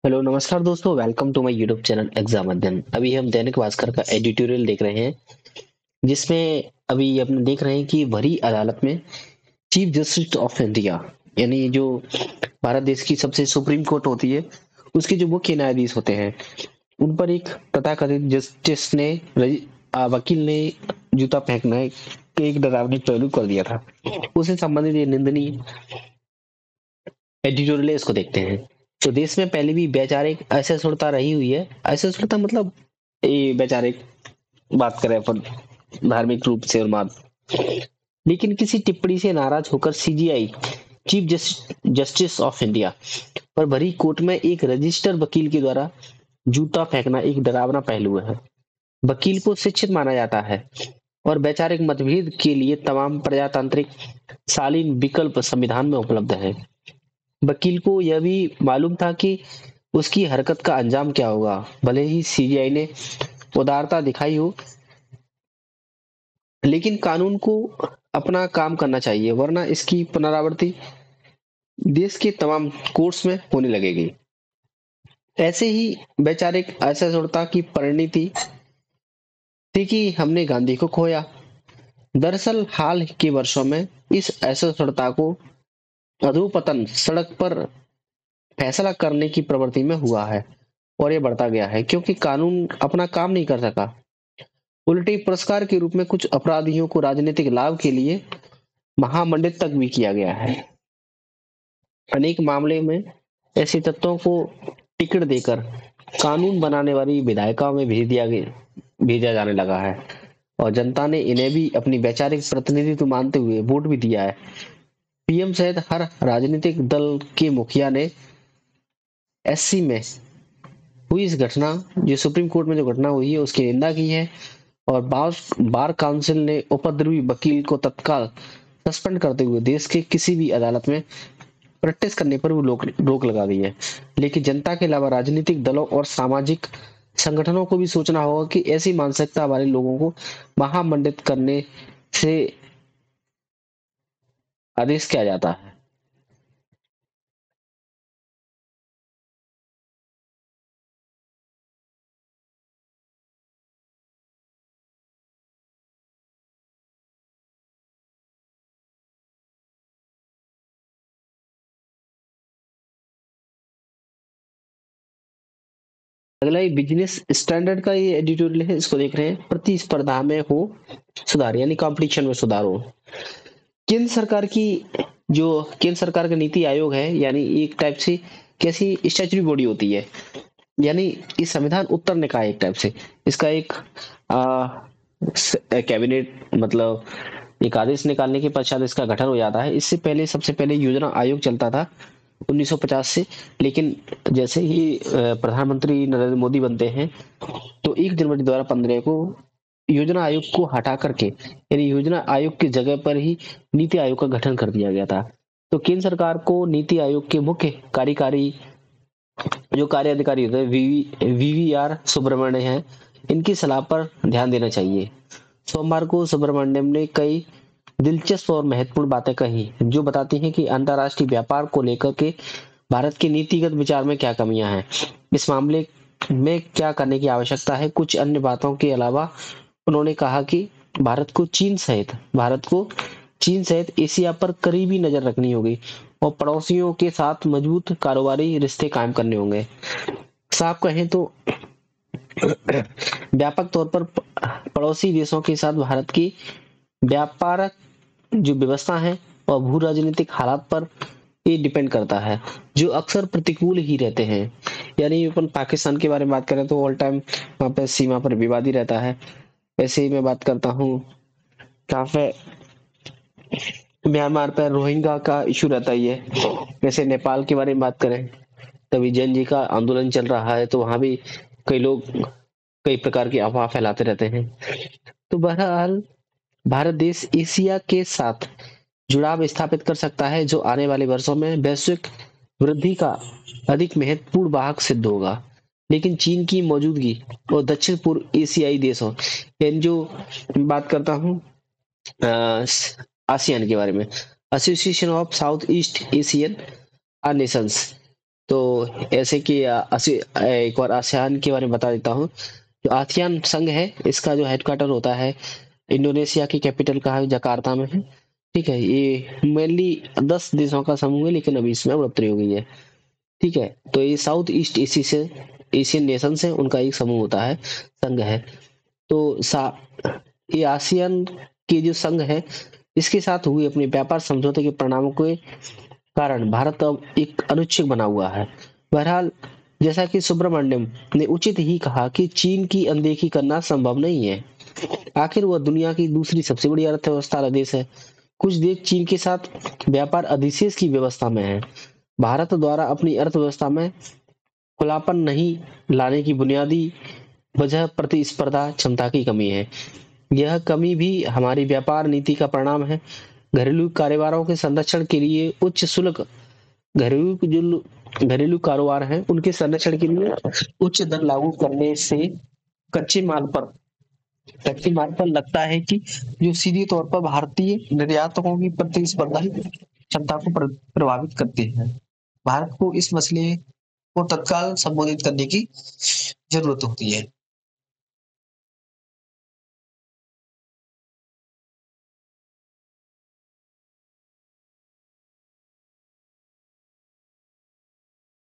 Hello नमस्कार दोस्तों, welcome to my YouTube channel exam Adhyayan. अभी हम दैनिक भास्कर का एडिटोरियल देख रहे हैं, जिसमें अभी अपने देख रहे हैं कि बड़ी अदालत में चीफ जस्टिस ऑफ इंडिया, यानी जो भारत देश की सबसे सुप्रीम कोर्ट होती है, उसके जो मुख्य न्यायाधीश होते हैं, उन पर एक तथाकथित जस्टिस ने वकील ने जूता फेंकना के एक डरावनी पहलू कर दिया था। उससे संबंधित ये निंदनीय एडिटोरियल है, इसको देखते हैं। तो देश में पहले भी वैचारिक असहिष्णुता रही हुई है। असहिष्णुता मतलब ये वैचारिक बात करें अपन, धार्मिक रूप से उन्माद, लेकिन किसी टिप्पणी से नाराज होकर CGI chief justice of India पर भरी कोर्ट में एक रजिस्टर्ड वकील के द्वारा जूता फेंकना एक डरावना पहलू है। वकील को शिक्षित माना जाता है और वैचारिक मतभेद के लिए तमाम प्रजातांत्रिक शालीन विकल्प संविधान में उपलब्ध है। वकील को यह भी मालूम था कि उसकी हरकत का अंजाम क्या होगा। भले ही सीजीआई ने उदारता दिखाई हो, लेकिन कानून को अपना काम करना चाहिए, वरना इसकी पुनरावृत्ति देश के तमाम कोर्ट्स में होने लगेगी। ऐसे ही वैचारिक असहिष्णुता की परिणति थी कि हमने गांधी को खोया। दरअसल हाल के वर्षों में इस असहिष्णुता को अधोपतन सड़क पर फैसला करने की प्रवृत्ति में हुआ है, और ये बढ़ता गया है क्योंकि कानून अपना काम नहीं कर सका। उल्टे पुरस्कार के रूप में कुछ अपराधियों को राजनीतिक लाभ के लिए महामंडित तक भी किया गया है। अनेक मामले में ऐसे तत्वों को टिकट देकर कानून बनाने वाली विधायिकाओं में भेजा जाने लगा है, और जनता ने इन्हें भी अपनी वैचारिक प्रतिनिधित्व मानते हुए वोट भी दिया है। पीएम सहित हर राजनीतिक दल के मुखिया ने एससी में हुई इस घटना, जो सुप्रीम कोर्ट में जो घटना हुई है, उसकी निंदा की है। और बार काउंसिल ने उपद्रवी वकील को तत्काल सस्पेंड करते हुए देश के किसी भी अदालत में प्रैक्टिस करने पर भी रोक लगा दी है। लेकिन जनता के अलावा राजनीतिक दलों और सामाजिक संगठनों को भी सोचना होगा कि ऐसी मानसिकता वाले लोगों को महामंडित करने से आदेश किया जाता है। अगला ये बिजनेस स्टैंडर्ड का ये एडिटोरियल है, इसको देख रहे हैं। प्रतिस्पर्धा में हो सुधार, यानी कंपटीशन में सुधार हो। केंद्र सरकार की जो केंद्र सरकार का नीति आयोग है, यानी एक टाइप से कैसी स्टैच्यूटरी बॉडी होती है, यानी ये संविधान उत्तर निकाय एक टाइप से। इसका एक कैबिनेट मतलब एक आदेश निकालने के पश्चात इसका गठन हो जाता है। इससे पहले सबसे पहले योजना आयोग चलता था 1950 से, लेकिन जैसे ही प्रधानमंत्री नरेंद्र मोदी बनते हैं, तो 1 जनवरी 2015 को योजना आयोग को हटा करके, यानी योजना आयोग की जगह पर ही नीति आयोग का गठन कर दिया गया था। तो केंद्र सरकार को नीति आयोग के मुख्य कार्यकारी जो कार्य अधिकारी होते हैं, वीवीआर सुब्रमण्य हैं, इनकी सलाह पर ध्यान देना चाहिए। सोमवार को सुब्रमण्यम ने कई दिलचस्प और महत्वपूर्ण बातें कही, जो बताती हैं कि अंतर्राष्ट्रीय व्यापार को लेकर के भारत के नीतिगत विचार में क्या कमियां हैं, इस मामले में क्या करने की आवश्यकता है। कुछ अन्य बातों के अलावा उन्होंने कहा कि भारत को चीन सहित एशिया पर करीबी नजर रखनी होगी और पड़ोसियों के साथ मजबूत कारोबारी रिश्ते कायम करने होंगे। साफ कहें तो व्यापक तौर पर पड़ोसी देशों के साथ भारत की व्यापार जो व्यवस्था है और भू राजनीतिक हालात पर ये डिपेंड करता है, जो अक्सर प्रतिकूल ही रहते हैं। यानी अपन पाकिस्तान के बारे में बात करें तो ऑल टाइम वहाँ पे सीमा पर विवाद ही रहता है। वैसे ही मैं बात करता हूँ, कहाँ पे म्यांमार पर रोहिंग्या का इशू रहता ही है। वैसे नेपाल के बारे में बात करें, तभी जैन जी का आंदोलन चल रहा है, तो वहां भी कई लोग कई प्रकार की अफवाह फैलाते रहते हैं। तो बहरहाल भारत देश एशिया के साथ जुड़ाव स्थापित कर सकता है, जो आने वाले वर्षों में वैश्विक वृद्धि का अधिक महत्वपूर्ण वाहक सिद्ध होगा। लेकिन चीन की मौजूदगी और दक्षिण पूर्व एशियाई देशों, यानी जो बात करता हूँ आसियान के बारे में, association of south east Asian Nations, तो ऐसे कि एक बार आसियान के बारे में बता देता हूँ। जो आसियान संघ है, इसका जो हेडक्वार्टर होता है इंडोनेशिया की कैपिटल का है, जकार्ता में है। ठीक है, ये मेनली 10 देशों का समूह है, लेकिन अभी इसमें बढ़ोतरी हो गई है। ठीक है, तो ये साउथ ईस्ट एशियन नेशन है, उनका एक समूह होता है, संघ है। तो ये आसियान के जो संघ है, इसके साथ हुए अपने व्यापार समझौते के परिणामों के कारण भारत अब एक अनुच्छेद बना हुआ है। बहरहाल, जैसा कि सुब्रमण्यम ने उचित ही कहा कि चीन की अनदेखी करना संभव नहीं है। आखिर वह दुनिया की दूसरी सबसे बड़ी अर्थव्यवस्था वाला देश है। कुछ देश चीन के साथ व्यापार अधिशेष की व्यवस्था में है। भारत द्वारा अपनी अर्थव्यवस्था में खुलापन नहीं लाने की बुनियादी वजह प्रतिस्पर्धा क्षमता की कमी है। यह कमी भी हमारी व्यापार नीति का परिणाम है। घरेलू कारोबारों के संरक्षण के लिए उच्च शुल्क, घरेलू जो घरेलू कारोबार हैं, उनके संरक्षण के लिए उच्च दर लागू करने से कच्चे माल पर कच्चे माल पर लगता है कि जो सीधे तौर पर भारतीय निर्यातकों की प्रतिस्पर्धा क्षमता को प्रभावित करते हैं। भारत को इस मसले को तत्काल संबोधित करने की जरूरत होती है।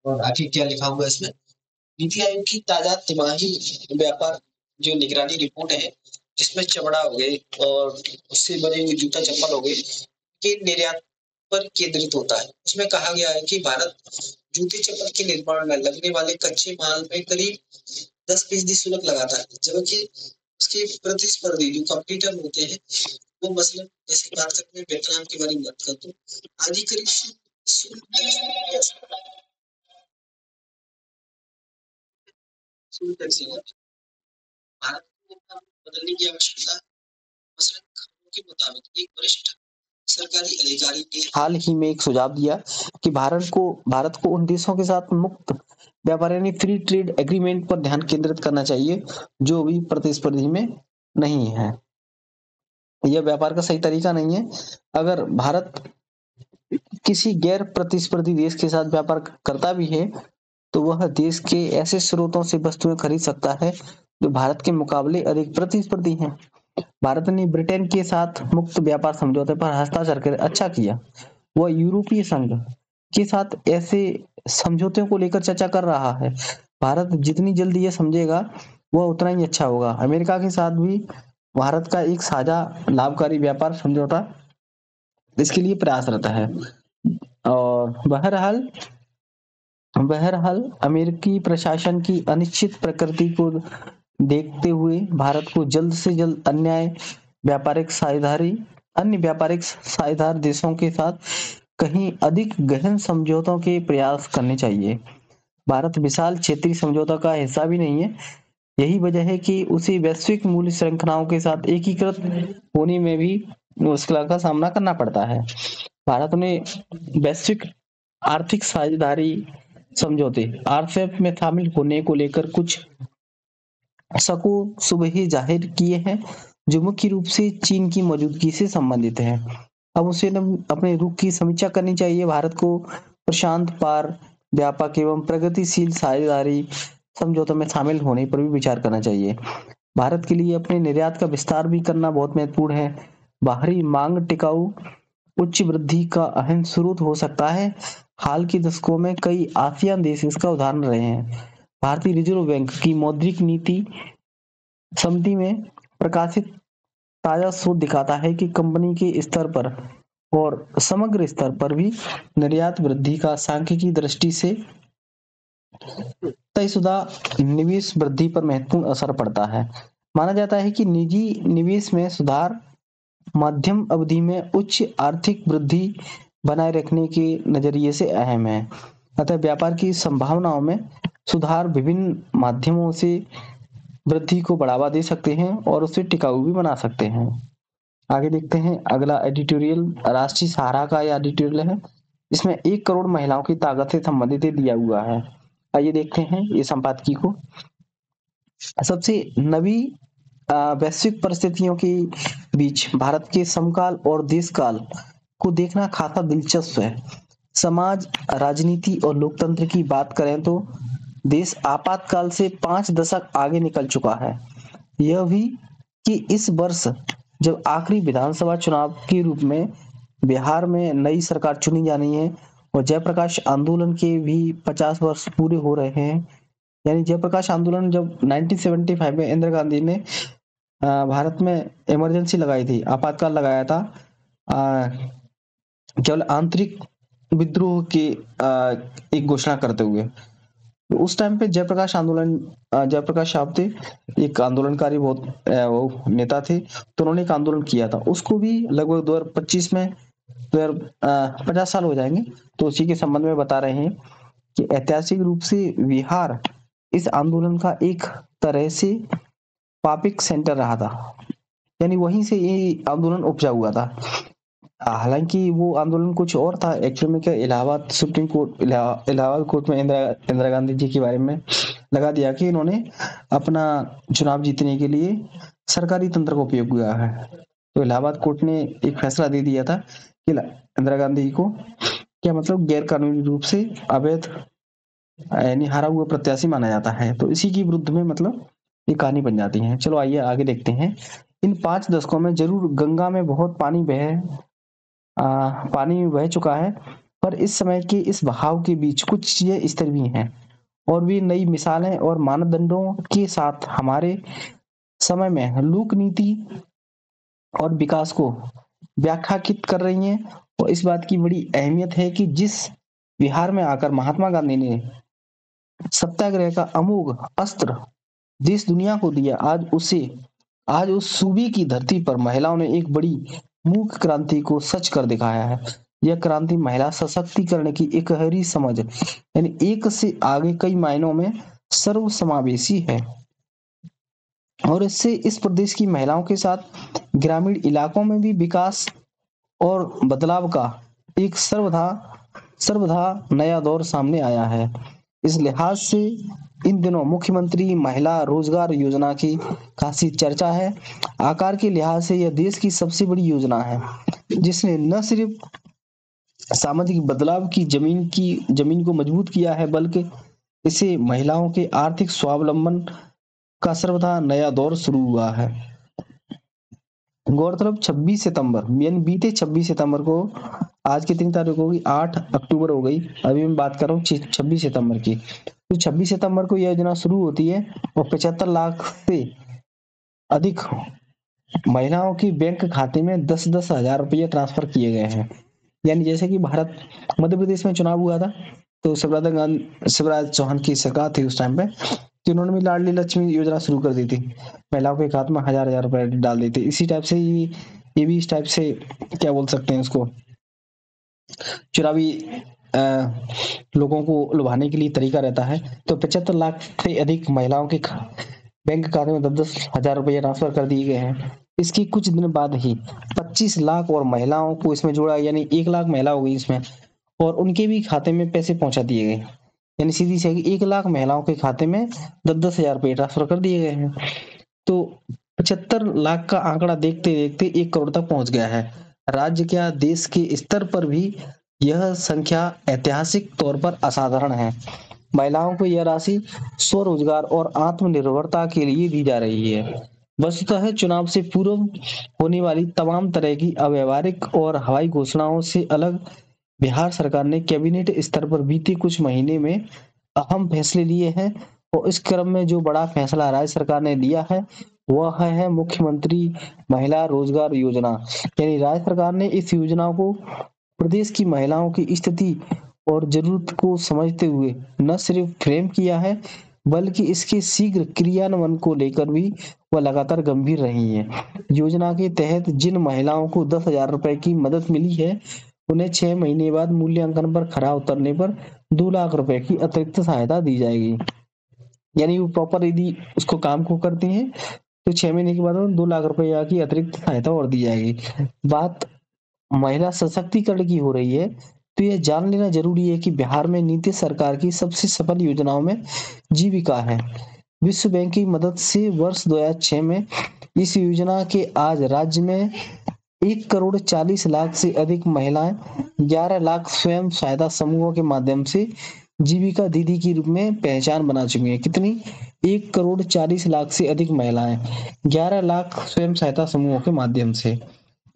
और आखिर क्या लिखा हुआ है इसमें? नीति आयोग की ताजा तिमाही व्यापार जो निगरानी रिपोर्ट है, जिसमें चमड़ा हो गए और उससे बने हुए जूता चप्पल हो गए के निर्यात पर केंद्रित होता है। उसमें कहा गया है कि भारत जूते चप्पल के निर्माण में लगने वाले कच्चे माल में करीब 10% शुल्क लगाता है, जबकि उसके प्रतिस्पर्धी जो कंपटीटर होते हैं, वो मसलन जैसे भारत में वियतनाम के बारे में बात करते हैं, आदि करीब शुल्क भारत को बदलने की आवश्यकता है। मसलन खबरों के मुताबिक एक वरिष्ठ सरकारी अधिकारी ने हाल ही में एक सुझाव दिया कि भारत को उन देशों के साथ मुक्त व्यापार यानी फ्री ट्रेड एग्रीमेंट पर ध्यान केंद्रित करना चाहिए जो भी प्रतिस्पर्धी में नहीं है। यह व्यापार का सही तरीका नहीं है। अगर भारत किसी गैर प्रतिस्पर्धी देश के साथ व्यापार करता भी है, तो वह देश के ऐसे स्रोतों से वस्तुएं खरीद सकता है जो भारत के मुकाबले अधिक प्रतिस्पर्धी हैं। भारत ने ब्रिटेन के साथ मुक्त व्यापार समझौते पर हस्ताक्षर कर अच्छा किया। वह यूरोपीय संघ के साथ ऐसे समझौतों को लेकर चर्चा कर रहा है। भारत जितनी जल्दी ये समझेगा, वह उतना ही अच्छा होगा। अमेरिका के साथ भी भारत का एक साझा लाभकारी व्यापार समझौता इसके लिए प्रयासरत है। और बहरहाल बहरहाल अमेरिकी प्रशासन की अनिश्चित प्रकृति को देखते हुए भारत को जल्द से जल्द अन्य व्यापारिक साझेदार देशों के साथ कहीं अधिक गहन समझौतों के प्रयास करने चाहिए। भारत विशाल क्षेत्रीय समझौता का हिस्सा भी नहीं है। यही वजह है कि उसे वैश्विक मूल्य श्रृंखलाओं के साथ एकीकृत होने में भी मुश्किल का सामना करना पड़ता है। भारत ने वैश्विक आर्थिक साझेदारी समझौते आरसेप में शामिल होने को लेकर कुछ शको सुबह ही जाहिर किए हैं, जो मुख्य रूप से चीन की मौजूदगी से संबंधित है। अब उसे न अपने रुख की समीक्षा करनी चाहिए। भारत को प्रशांत पार व्यापक एवं प्रगतिशील साझेदारी समझौतों में शामिल होने पर भी विचार करना चाहिए। भारत के लिए अपने निर्यात का विस्तार भी करना बहुत महत्वपूर्ण है। बाहरी मांग टिकाऊ उच्च वृद्धि का अहम स्रोत हो सकता है। हाल के दशकों में कई आसियान देश इसका उदाहरण रहे हैं। भारतीय रिजर्व बैंक की मौद्रिक नीति समिति में प्रकाशित ताजा शोध दिखाता है कि कंपनी के स्तर पर और समग्र स्तर पर भी निर्यात वृद्धि का सांख्यिकी दृष्टि से तयशुदा निवेश वृद्धि पर महत्वपूर्ण असर पड़ता है। माना जाता है कि निजी निवेश में सुधार मध्यम अवधि में उच्च आर्थिक वृद्धि बनाए रखने के नजरिए से अहम है। अतः व्यापार की संभावनाओं में सुधार विभिन्न माध्यमों से वृद्धि को बढ़ावा दे सकते हैं और उसे टिकाऊ भी बना सकते हैं। आगे देखते हैं अगला एडिटोरियल राष्ट्रीय सहारा का यह एडिटोरियल है। इसमें 1 करोड़ महिलाओं की ताकत से संबंधित दिया हुआ है। आइए देखते हैं ये संपादकीय को। सबसे नवी वैश्विक परिस्थितियों के बीच भारत के समकाल और देशकाल को देखना खासा दिलचस्प है। समाज, राजनीति और लोकतंत्र की बात करें तो देश आपातकाल से 5 दशक आगे निकल चुका है। यह भी कि इस वर्ष जब आखिरी विधानसभा चुनाव के रूप में बिहार में नई सरकार चुनी जानी है और जयप्रकाश आंदोलन के भी 50 वर्ष पूरे हो रहे हैं। यानी जयप्रकाश आंदोलन जब 1975 में इंदिरा गांधी ने भारत में इमरजेंसी लगाई थी, आपातकाल लगाया था, केवल आंतरिक विद्रोह की एक घोषणा करते हुए। तो उस टाइम पे जयप्रकाश साहब थे, एक आंदोलनकारी बहुत वो नेता थे, तो उन्होंने एक आंदोलन किया था। उसको भी लगभग 2025 में 50 साल हो जाएंगे, तो उसी के संबंध में बता रहे हैं कि ऐतिहासिक रूप से बिहार इस आंदोलन का एक तरह से पापिक सेंटर रहा था, यानी वहीं से ये आंदोलन उपजा हुआ था। हालांकि वो आंदोलन कुछ और था एक्चुअल में, क्या Allahabad supreme court Allahabad court में इंदिरा गांधी जी के बारे में लगा दिया कि इन्होंने अपना चुनाव जीतने के लिए सरकारी तंत्र का उपयोग किया है। तो इलाहाबाद कोर्ट ने एक फैसला दे दिया था कि इंदिरा गांधी को क्या मतलब गैर कानूनी रूप से अवैध यानी हारा हुआ प्रत्याशी माना जाता है। तो इसी की विरुद्ध में मतलब ये कहानी बन जाती है। चलो आइए आगे देखते हैं। इन 5 दशकों में जरूर गंगा में बहुत पानी बह चुका है, पर इस समय के इस बहाव के बीच कुछ चीजें स्थिर भी हैं और भी नई मिसालें और मानदंडों के साथ हमारे समय में लोक नीति और विकास को व्याख्यायित कर रही हैं। और इस बात की बड़ी अहमियत है कि जिस बिहार में आकर महात्मा गांधी ने सत्याग्रह का अमोघ अस्त्र देश दुनिया को दिया, आज उस सूबे की धरती पर महिलाओं ने एक बड़ी मूक क्रांति को सच कर दिखाया है। यह क्रांति महिला सशक्तिकरण की एक गहरी समझ, यानी एक से आगे कई मायनों में सर्वसमावेशी है और इससे इस प्रदेश की महिलाओं के साथ ग्रामीण इलाकों में भी विकास और बदलाव का एक सर्वथा नया दौर सामने आया है। इस लिहाज से इन दिनों मुख्यमंत्री महिला रोजगार योजना की खासी चर्चा है। आकार के लिहाज से यह देश की सबसे बड़ी योजना है, जिसने न सिर्फ सामाजिक बदलाव की जमीन को मजबूत किया है, बल्कि इसे महिलाओं के आर्थिक स्वावलंबन का सर्वथा नया दौर शुरू हुआ है। गौरतलब 26 सितंबर यानी बीते 26 सितंबर को, आज कितनी तारीख होगी, 8 अक्टूबर हो गई, अभी मैं बात कर रहा हूँ 26 सितंबर की। तो 26 सितंबर को यह योजना शुरू होती है और 75 लाख से अधिक महिलाओं की बैंक खाते में 10-10 हजार रुपये ट्रांसफर किए गए हैं। यानी जैसे कि मध्य प्रदेश में चुनाव हुआ था, तो शिवराज चौहान की सरकार थी उस टाइम पे, तो इन्होंने भी लाडली लक्ष्मी योजना शुरू कर दी थी, महिलाओं के खाते में 1000 रुपए डाल देते। इसी टाइप से ये भी इस टाइप से क्या बोल सकते हैं उसको, चुनावी लोगों को लुभाने के लिए तरीका रहता है। तो 75 लाख से अधिक महिलाओं के बैंक खाते में 10-10 हजार रुपये ट्रांसफर कर दिए गए हैं। इसके कुछ दिन बाद ही 25 लाख और महिलाओं को इसमें जोड़ा, यानी 1 लाख महिला हो गई इसमें, और उनके भी खाते में पैसे पहुंचा दिए गए। यानी सीधी सी 1 लाख महिलाओं के खाते में 10-10 हजार रुपये ट्रांसफर कर दिए गए हैं। तो 75 लाख का आंकड़ा देखते देखते 1 करोड़ तक पहुंच गया है। राज्य क्या देश के स्तर पर भी यह संख्या ऐतिहासिक तौर पर असाधारण है। महिलाओं को यह राशि स्वरोजगार और आत्मनिर्भरता के लिए दी जा रही है। वस्तुतः चुनाव से पूर्व होने वाली तमाम तरह की अव्यवहारिक और हवाई घोषणाओं से अलग बिहार सरकार ने कैबिनेट स्तर पर बीते कुछ महीने में अहम फैसले लिए हैं और इस क्रम में जो बड़ा फैसला राज्य सरकार ने लिया है वह है मुख्यमंत्री महिला रोजगार योजना। यानी राज्य सरकार ने इस योजना को प्रदेश की महिलाओं की स्थिति और जरूरत को समझते हुए न सिर्फ फ्रेम किया है, बल्कि इसके शीघ्र क्रियान्वयन को लेकर भी वह लगातार गंभीर रही है। योजना के तहत जिन महिलाओं को 10,000 रुपए की मदद मिली है, उन्हें 6 महीने बाद मूल्यांकन पर खरा उतरने पर 2 लाख रुपए की अतिरिक्त सहायता दी जाएगी। यानी वो प्रॉपर यदि उसको काम को करती हैं तो 6 महीने के बाद 2 लाख रुपए की अतिरिक्त सहायता और दी जाएगी। बात महिला सशक्तिकरण की हो रही है, तो यह जान लेना जरूरी है कि बिहार में नीतीश सरकार की सबसे सफल योजनाओं में जीविका है। विश्व बैंक की मदद से वर्ष 2006 में इस योजना के आज राज्य में 1,40,00,000 से अधिक महिलाएं 11 लाख स्वयं सहायता समूहों के माध्यम से जीविका दीदी के रूप में पहचान बना चुकी हैं। कितनी? 1,40,00,000 से अधिक महिलाएं 11 लाख स्वयं सहायता समूहों के माध्यम से।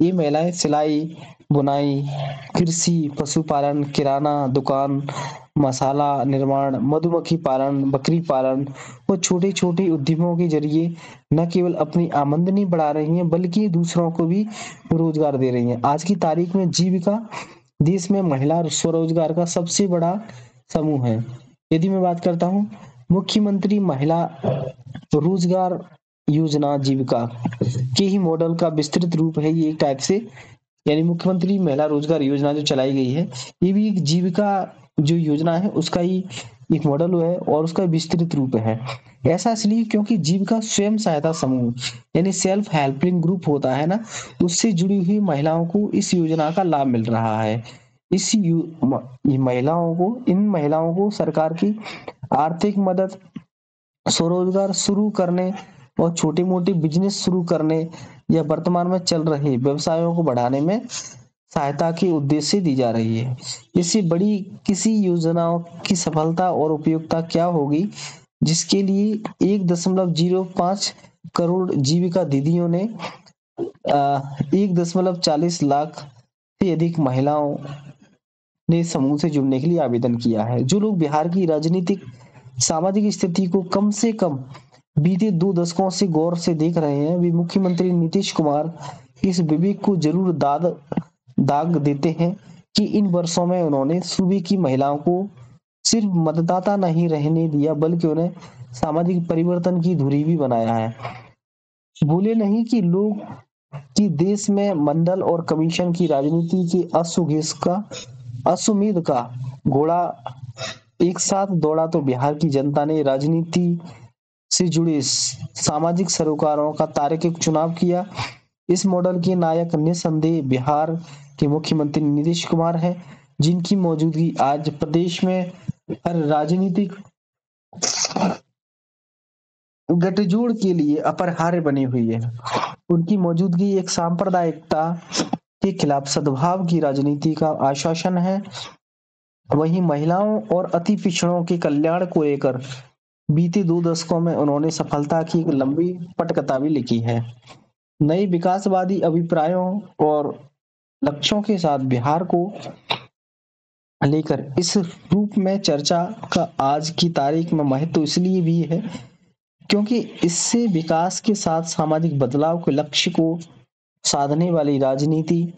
ये महिलाएं सिलाई, बुनाई, कृषि, पशुपालन, किराना दुकान, मसाला निर्माण, मधुमक्खी पालन, बकरी पालन और छोटे छोटे उद्यमों के जरिए न केवल अपनी आमदनी बढ़ा रही हैं बल्कि दूसरों को भी रोजगार दे रही हैं। आज की तारीख में जीविका देश में महिला स्वरोजगार का सबसे बड़ा समूह है। यदि मैं बात करता हूँ मुख्यमंत्री महिला रोजगार योजना जीविका के ही मॉडल का विस्तृत रूप है ये एक टाइप से, यानी मुख्यमंत्री महिला रोजगार योजना जो चलाई गई है ये भी एक जीविका जो योजना है उसका ही एक मॉडल है और उसका विस्तृत रूप है। ऐसा इसलिए क्योंकि जीविका स्वयं सहायता समूह यानी सेल्फ हेल्पिंग ग्रुप होता है ना, उससे जुड़ी हुई महिलाओं को इस योजना का लाभ मिल रहा है। इन महिलाओं को सरकार की आर्थिक मदद, स्वरोजगार शुरू करने और छोटे मोटे बिजनेस शुरू करने या वर्तमान में चल रहे व्यवसायों को बढ़ाने में सहायता के उद्देश्य से दी जा रही है। इससे बड़ी किसी योजनाओं की सफलता और उपयोगिता क्या होगी जिसके लिए 1.05 करोड़ जीविका दीदियों ने 1.40 लाख से अधिक महिलाओं ने समूह से जुड़ने के लिए आवेदन किया है। जो लोग बिहार की राजनीतिक सामाजिक स्थिति को कम से कम बीते 2 दशकों से गौर से देख रहे हैं वे मुख्यमंत्री नीतीश कुमार इस विवेक को जरूर दाग देते हैं कि इन वर्षों में उन्होंने सूबे की महिलाओं को सिर्फ मतदाता नहीं रहने दिया बल्कि उन्हें सामाजिक परिवर्तन की धुरी भी बनाया है। भूले नहीं कि लोग कि देश में मंडल और कमीशन की राजनीति के अश्वमेध का घोड़ा एक साथ दौड़ा तो बिहार की जनता ने राजनीति से जुड़े सामाजिक सरोकारों का तार्किक चुनाव किया। इस मॉडल के नायक निस्संदेह बिहार के मुख्यमंत्री नीतीश कुमार हैं, जिनकी मौजूदगी आज प्रदेश में हर राजनीतिक गठजोड़ के लिए अपरिहार्य बनी हुई है। उनकी मौजूदगी एक सांप्रदायिकता के खिलाफ सद्भाव की राजनीति का आश्वासन है। वहीं महिलाओं और अति पिछड़ों के कल्याण को लेकर बीते 2 दशकों में उन्होंने सफलता की एक लंबी पटकथा भी लिखी है। नए विकासवादी अभिप्रायों और लक्ष्यों के साथ बिहार को लेकर इस रूप में चर्चा का आज की तारीख में महत्व इसलिए भी है क्योंकि इससे विकास के साथ सामाजिक बदलाव के लक्ष्य को साधने वाली राजनीति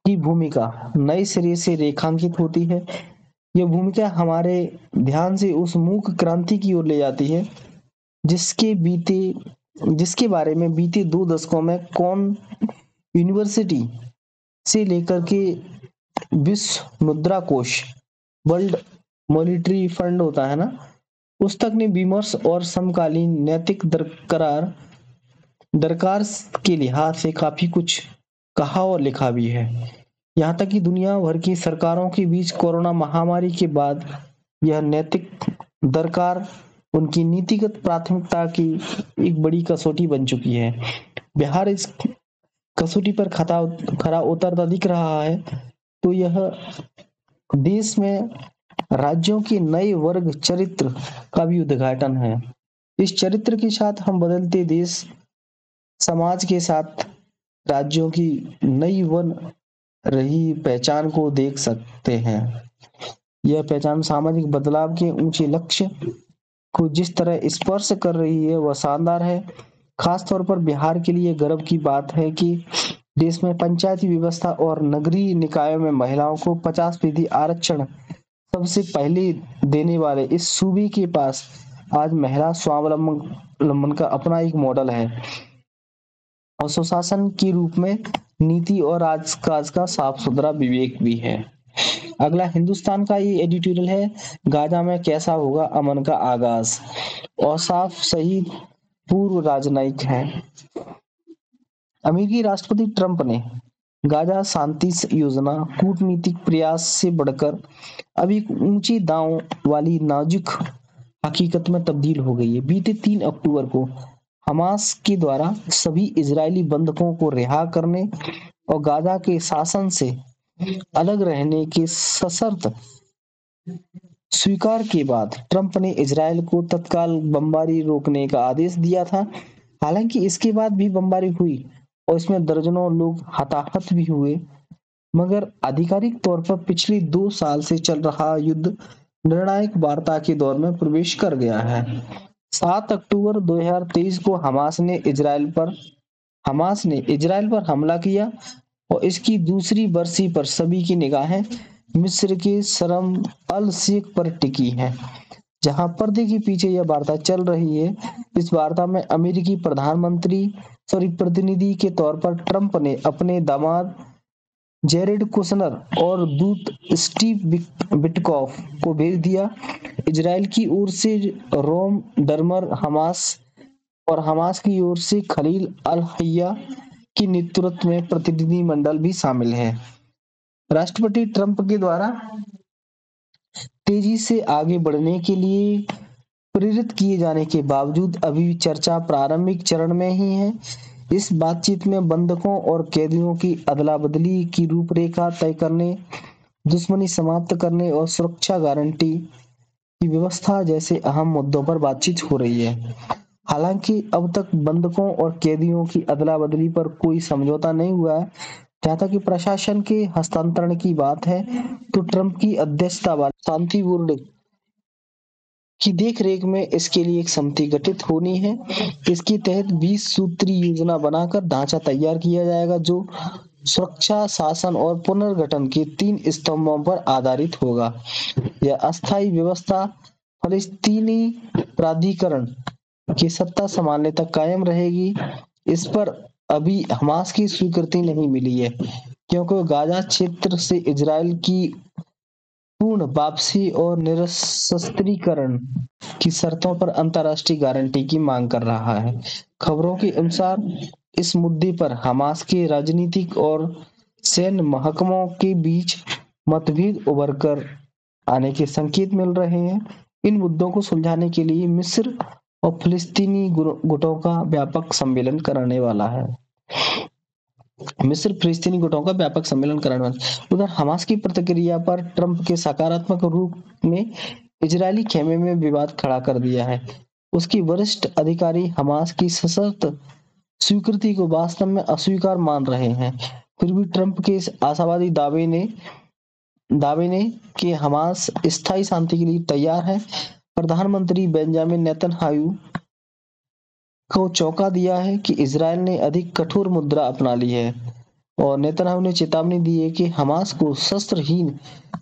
की भूमिका नए सिरे से रेखांकित होती है। यह भूमिका हमारे ध्यान से उस मूक क्रांति की ओर ले जाती है जिसके बारे में बीते 2 दशकों में कौन यूनिवर्सिटी से लेकर के विश्व मुद्रा कोष, वर्ल्ड मॉनिटरी फंड होता है ना, उस तक ने विमर्श और समकालीन नैतिक दरकार के लिहाज से काफी कुछ कहा और लिखा भी है। यहाँ तक कि दुनिया भर की सरकारों के बीच कोरोना महामारी के बाद यह नैतिक दरकार उनकी नीतिगत प्राथमिकता की एक बड़ी कसौटी बन चुकी है। बिहार इस कसौटी पर खरा उतरता दिख रहा है तो यह देश में राज्यों के नए वर्ग चरित्र का भी उद्घाटन है। इस चरित्र के साथ हम बदलते देश समाज के साथ राज्यों की नई बन रही पहचान को देख सकते हैं। यह पहचान सामाजिक बदलाव के ऊंचे लक्ष्य को जिस तरह स्पर्श कर रही है वह शानदार है। खासतौर पर बिहार के लिए गर्व की बात है कि देश में पंचायती व्यवस्था और नगरीय निकायों में महिलाओं को 50% आरक्षण सबसे पहले देने वाले इस सूबे के पास आज महिला स्वावलंबन का अपना एक मॉडल है और सुशासन के रूप में नीति और राजकाज का साफ सुथरा विवेक भी है। अगला हिंदुस्तान का ये एडिटोरियल है, गाजा में कैसा होगा अमन का आगाज। और साफ सही पूर्व राजनयिक है। अमेरिकी राष्ट्रपति ट्रंप ने गाजा शांति योजना कूटनीतिक प्रयास से बढ़कर अब एक ऊंचे दांव वाली नाजुक हकीकत में तब्दील हो गई है। बीते 3 अक्टूबर को हमास के द्वारा सभी इजरायली बंधकों को रिहा करने और गाजा के शासन से अलग रहने के सशर्त स्वीकार के बाद ट्रंप ने इजरायल को तत्काल बमबारी रोकने का आदेश दिया था। हालांकि इसके बाद भी बमबारी हुई और इसमें दर्जनों लोग हताहत भी हुए, मगर आधिकारिक तौर पर पिछले 2 साल से चल रहा युद्ध निर्णायक वार्ता के दौर में प्रवेश कर गया है। 7 अक्टूबर 2023 को हमास ने इजरायल पर हमला किया और इसकी दूसरी बरसी पर सभी की निगाहें मिस्र के शर्म अल शेख पर टिकी हैं, जहां पर्दे के पीछे यह वार्ता चल रही है। इस वार्ता में अमेरिकी प्रतिनिधि के तौर पर ट्रंप ने अपने दामाद जेरेड कुशनर और दूत स्टीव विटकॉफ को भेज दिया। इजराइल की ओर से रोम डर्मर हमास की ओर से खलील अल हय्या के नेतृत्व में प्रतिनिधि मंडल भी शामिल है। राष्ट्रपति ट्रंप के द्वारा तेजी से आगे बढ़ने के लिए प्रेरित किए जाने के बावजूद अभी चर्चा प्रारंभिक चरण में ही है। इस बातचीत में बंधकों और कैदियों की अदला बदली की रूपरेखा तय करने, दुश्मनी समाप्त करने और सुरक्षा गारंटी की व्यवस्था जैसे अहम मुद्दों पर बातचीत हो रही है। हालांकि अब तक बंधकों और कैदियों की अदला बदली पर कोई समझौता नहीं हुआ है। जहां तक कि प्रशासन के हस्तांतरण की बात है, तो ट्रंप की अध्यक्षता वाले शांति बोर्ड की देखरेख में इसके लिए एक समिति गठित होनी है। इसके तहत 20 सूत्री योजना बनाकर ढांचा तैयार किया जाएगा, जो सुरक्षा, शासन और पुनर्गठन के 3 स्तंभों पर आधारित होगा। यह अस्थायी व्यवस्था फलस्तीनी प्राधिकरण की सत्ता संभालने तक कायम रहेगी। इस पर अभी हमास की स्वीकृति नहीं मिली है, क्योंकि गाजा क्षेत्र से इजराइल की पूर्ण वापसी और निरस्त्रीकरण की शर्तों पर अंतर्राष्ट्रीय गारंटी की मांग कर रहा है। खबरों के अनुसार इस मुद्दे पर हमास के राजनीतिक और सैन्य महकमों के बीच मतभेद उभर कर आने के संकेत मिल रहे हैं। इन मुद्दों को सुलझाने के लिए मिस्र और फिलिस्तीनी गुटों का व्यापक सम्मेलन कराने वाला है। उधर हमास की प्रतिक्रिया पर ट्रंप के सकारात्मक रूप में इजरायली खेमे में विवाद खड़ा कर दिया है। उसकी वरिष्ठ अधिकारी हमास की सशर्त स्वीकृति को वास्तव में अस्वीकार मान रहे हैं। फिर भी ट्रंप के इस आशावादी दावे ने कि हमास स्थायी शांति के लिए तैयार है, प्रधानमंत्री बेंजामिन नेतन्याहू को चौंका दिया है कि इजरायल ने अधिक कठोर मुद्रा अपना ली है, और नेतन्याहू ने चेतावनी दी है कि हमास को शस्त्रहीन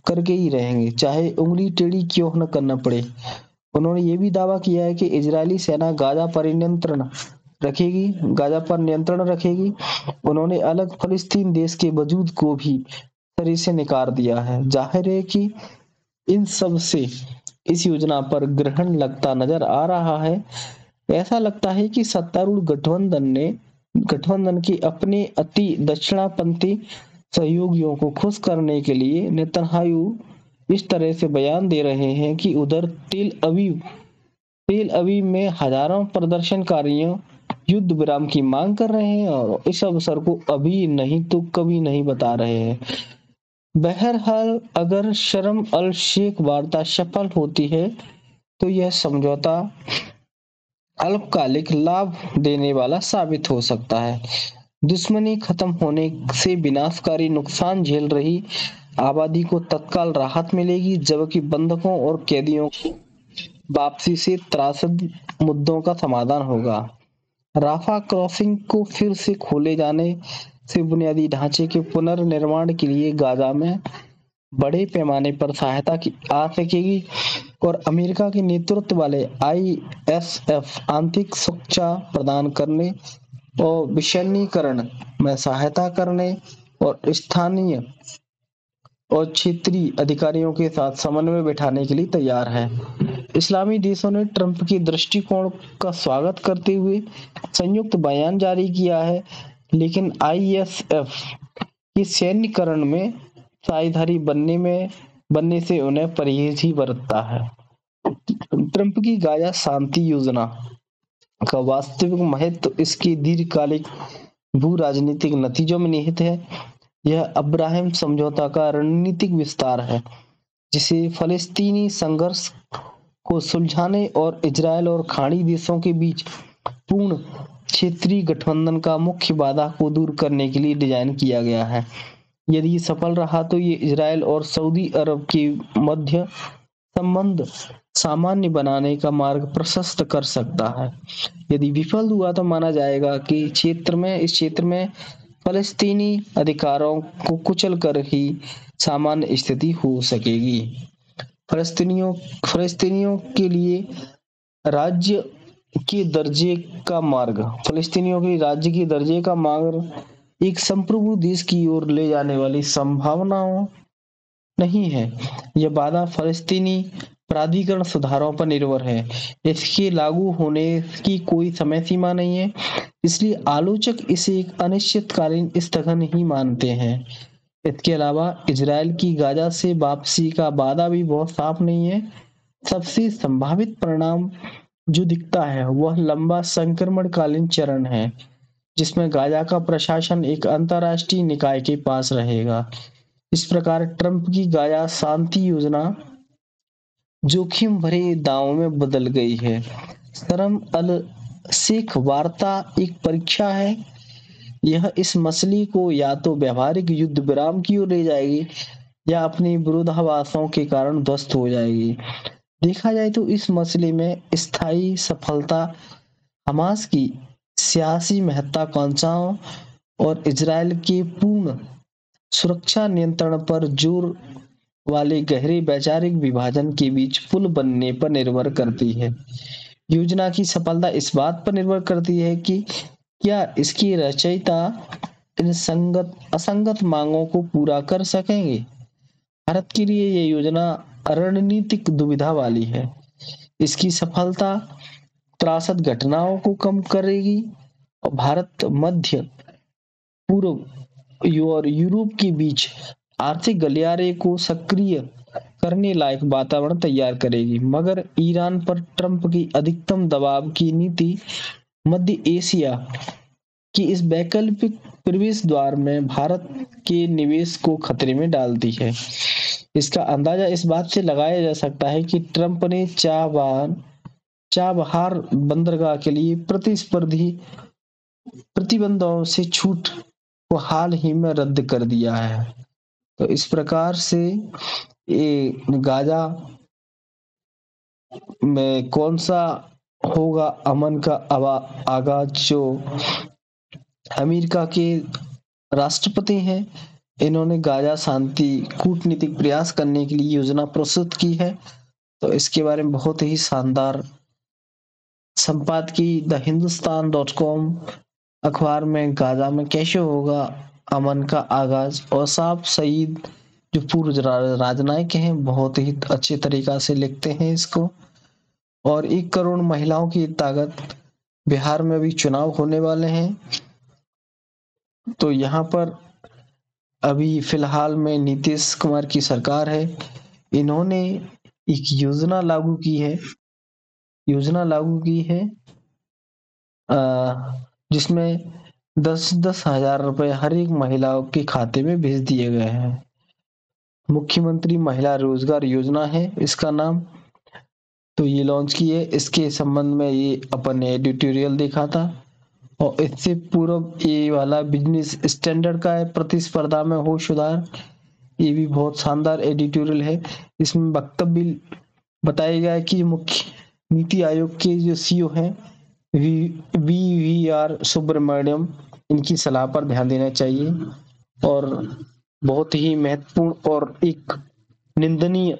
करके ही रहेंगे, चाहे उंगली टेढ़ी क्यों न करना पड़े। उन्होंने ये भी दावा किया है कि इजरायली सेना गाजा पर नियंत्रण रखेगी। उन्होंने अलग फलस्तीन देश के वजूद को भी शरीर से नकार दिया है। जाहिर है कि इन सब से इस योजना पर ग्रहण लगता नजर आ रहा है। ऐसा लगता है कि सत्तारूढ़ गठबंधन के अपने अति दक्षिणापंथी सहयोगियों को खुश करने के लिए नेतन्याहू इस तरह से बयान दे रहे हैं कि उधर तेल अवीव में हजारों प्रदर्शनकारियों युद्ध विराम की मांग कर रहे हैं और इस अवसर को अभी नहीं तो कभी नहीं बता रहे हैं। बहरहाल, अगर शर्म अल शेख वार्ता सफल होती है तो यह समझौता अल्पकालिक लाभ देने वाला साबित हो सकता है। दुश्मनी खत्म होने से विनाशकारी नुकसान झेल रही आबादी को तत्काल राहत मिलेगी, जबकि बंधकों और कैदियों की वापसी से त्रासद मुद्दों का समाधान होगा। राफा क्रॉसिंग को फिर से खोले जाने से बुनियादी ढांचे के पुनर्निर्माण के लिए गाजा में बड़े पैमाने पर सहायता की आ सकेगी और अमेरिका के नेतृत्व वाले ISF आंतरिक सुरक्षा प्रदान करने और विसैन्यीकरण में सहायता करने और स्थानीय और क्षेत्रीय अधिकारियों के साथ समन्वय बिठाने के लिए तैयार है। इस्लामी देशों ने ट्रंप के दृष्टिकोण का स्वागत करते हुए संयुक्त बयान जारी किया है, लेकिन ISF के सैन्यकरण में साझेदारी बनने से उन्हें परहेज ही बरतता है। ट्रंप की गाजा शांति योजना का वास्तविक महत्व इसकी दीर्घकालिक भू राजनीतिक नतीजों में निहित है। यह अब्राहम समझौता का रणनीतिक विस्तार है, जिसे फलस्तीनी संघर्ष को सुलझाने और इजरायल और खाड़ी देशों के बीच पूर्ण क्षेत्रीय गठबंधन का मुख्य बाधा को दूर करने के लिए डिजाइन किया गया है। यदि सफल रहा तो ये इजरायल और सऊदी अरब के मध्य संबंध सामान्य बनाने का मार्ग प्रशस्त कर सकता है। यदि विफल हुआ तो माना जाएगा कि इस क्षेत्र में फलस्तीनी अधिकारों को कुचल कर ही सामान्य स्थिति हो सकेगी। फलस्तीनियों के लिए राज्य के दर्जे का मार्ग फलस्तीनियों के राज्य के दर्जे का मार्ग एक संप्रभु देश की ओर ले जाने वाली संभावनाओं नहीं है। यह वादा फलस्तीनी प्राधिकरण सुधारों पर निर्भर है। इसके लागू होने की कोई समय सीमा नहीं है, इसलिए आलोचक इसे एक अनिश्चितकालीन स्थगन ही मानते हैं। इसके अलावा इजरायल की गाजा से वापसी का वादा भी बहुत साफ नहीं है। सबसे संभावित परिणाम जो दिखता है वह लंबा संक्रमणकालीन चरण है, जिसमें गाजा का प्रशासन एक अंतर्राष्ट्रीय निकाय के पास रहेगा। इस प्रकार ट्रंप की गाजा शांति योजना जोखिम भरे दांव में बदल गई है। शर्म अल शेख वार्ता एक परीक्षा है। यह इस मसले को या तो व्यवहारिक युद्ध विराम की ओर ले जाएगी या अपने विरोधाभासों के कारण ध्वस्त हो जाएगी। देखा जाए तो इस मसले में स्थायी सफलता हमास की सियासी महत्वाकांक्षाओं और इजरायल के पूर्ण सुरक्षा नियंत्रण पर जोर वाले गहरे वैचारिक विभाजन के बीच पुल बनने पर निर्भर करती है। योजना की सफलता इस बात पर निर्भर करती है कि क्या इसकी रचयिता इन असंगत मांगों को पूरा कर सकेंगे। भारत के लिए यह योजना रणनीतिक दुविधा वाली है। इसकी सफलता त्रासद घटनाओं को कम करेगी और भारत, मध्य पूर्व और यूरोप के बीच आर्थिक गलियारे को सक्रिय करने लायक वातावरण तैयार करेगी। मगर ईरान पर ट्रंप की अधिकतम दबाव की नीति मध्य एशिया की इस वैकल्पिक प्रवेश द्वार में भारत के निवेश को खतरे में डालती है। इसका अंदाजा इस बात से लगाया जा सकता है कि ट्रंप ने चाबहार बंदरगाह के लिए प्रतिस्पर्धी प्रतिबंधों से छूट को हाल ही में रद्द कर दिया है। तो इस प्रकार से ये गाजा में कौन सा होगा अमन का आगाज, जो अमेरिका के राष्ट्रपति हैं, इन्होंने गाजा शांति कूटनीतिक प्रयास करने के लिए योजना प्रस्तुत की है। तो इसके बारे में बहुत ही शानदार संपादकीय द हिंदुस्तान.com अखबार में गाजा में कैसे होगा अमन का आगाज और साफ सईद जो पूर्व राजनयिक हैं बहुत ही अच्छे तरीका से लिखते हैं इसको। और 1 करोड़ महिलाओं की ताकत, बिहार में भी चुनाव होने वाले हैं। तो यहाँ पर अभी फिलहाल में नीतीश कुमार की सरकार है, इन्होंने एक योजना लागू की है जिसमें 10-10 हजार रुपए हर एक महिलाओं के खाते में भेज दिए गए हैं। मुख्यमंत्री महिला रोजगार योजना है इसका नाम। तो ये लॉन्च की है। इसके संबंध में ये अपन ने एडिटोरियल देखा था और इससे पूर्व ये वाला बिजनेस स्टैंडर्ड का है, प्रतिस्पर्धा में हो सुधार। ये भी बहुत शानदार एडिटोरियल है। इसमें वक्तव्य बताया गया है कि मुख्य नीति आयोग के जो सीईओ हैं वी.आर. सुब्रमण्यम, इनकी सलाह पर ध्यान देना चाहिए। और बहुत ही महत्वपूर्ण और एक निंदनीय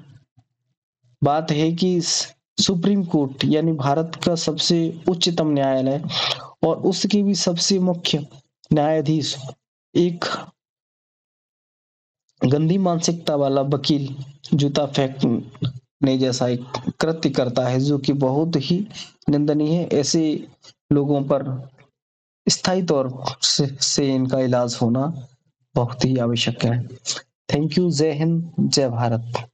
बात है कि सुप्रीम कोर्ट यानी भारत का सबसे उच्चतम न्यायालय और उसके भी सबसे मुख्य न्यायाधीश एक गंदी मानसिकता वाला वकील जूता फेंकने जैसा एक कृत्य करता है, जो कि बहुत ही निंदनीय है। ऐसे लोगों पर स्थायी तौर से इनका इलाज होना बहुत ही आवश्यक है। Thank you. जय हिंद, जय भारत।